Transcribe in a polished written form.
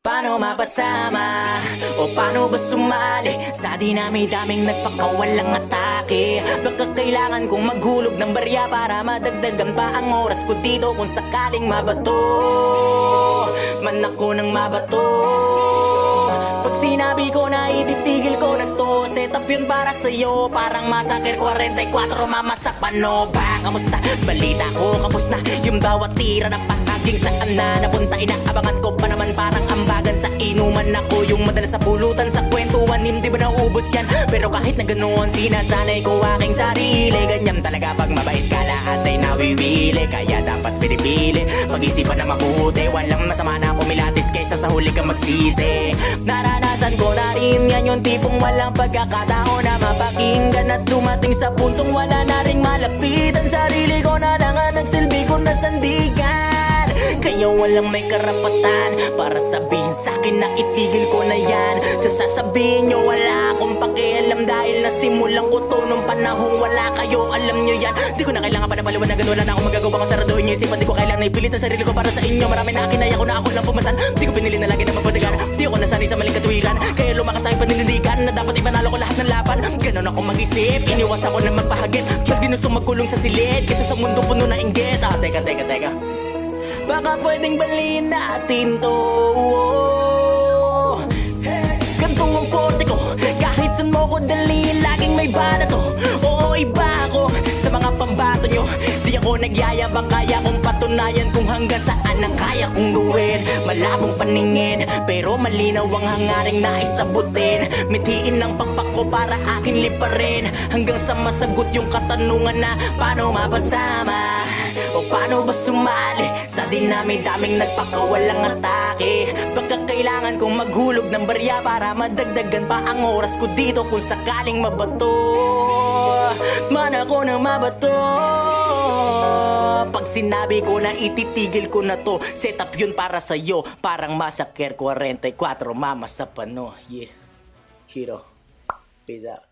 Paano mapasama o paano ba sumali sa dinami-daming nagpakawalang atake? Baka kailangan kong maghulog ng barya para madagdagan pa ang oras ko dito kung sakaling mabato man ako ng mabato. Pag sinabi ko na ititigil ko na to, set up yun para sa'yo, parang Massacre 44, mamasak pano ba? Kamusta? Balita ko, kapos na yung bawat tira na pahaging saan na napunta. Inaabangan ko pa naman parang ambagan sa inuman. Ako yung madalas sa pulutan sa kwentuhan, hindi ba naubos yan? Pero kahit na ganoon, sinasanay ko aking sarili. Ganyan talaga pag mabait ka, lahat ay nawiwili. Kaya dapat pinipili, pag-isipan na mabuti. Walang masama na kumilatis kaysa sa huli kang magsisi. Naranasan ko na rin yan, yung tipong walang pagkakataon na mapakinggan at dumating sa puntong wala na ring malapitan. Sarili ko na lang ang nagsilbi ko na sandigan. Kaya walang may karapatan para sabihin sa'kin na itigil ko na yan. Sa sasabihin nyo wala akong pakialam, dahil nasimulan ko to nung panahong wala kayo, alam nyo yan. Di ko na kailangan pa na paliwanagan, wala na akong magagawa kung saraduhin nyo isipan. Di ko kailangan na ipilit ang sarili ko para sa inyo. Marami na kinaya ko na ako lang pumasan. Di ko pinili na lagi na mapadagan. Di ako nasanay sa maling katuwiran, kaya lumakas aking paninindigan na dapat ipanalo ko lahat ng laban. Ganon ako mag-isip, iniwas ako na magpahagip. Mas ginusto magkulong sa silid kaysa sa mundo puno na inggit. Teka baka pwedeng baliin natin to. Ganto ang korte ko, kahit saan mo ko dalhin, laging may bala to. Oo, iba ako sa mga pambato nyo. Di ako nagyayabang, kaya kong patunayan kung hanggang saan ang kaya kong gawin. Malabong paningin, pero malinaw ang hangaring naisabutin. Mithiin ng pakpak ko para akin liparin, hanggang sa masagot yung katanungan na paano mapasama o paano ba sumali sa dinami-daming nagpakawalang atake. Baka kailangan kong maghulog ng barya para madagdagan pa ang oras ko dito kung sakaling mabato man ako na mabato. Pag sinabi ko na ititigil ko na to, set up yun para sa'yo, parang Massacre 44, mama sa pano. Yeah, Hiro, peace out.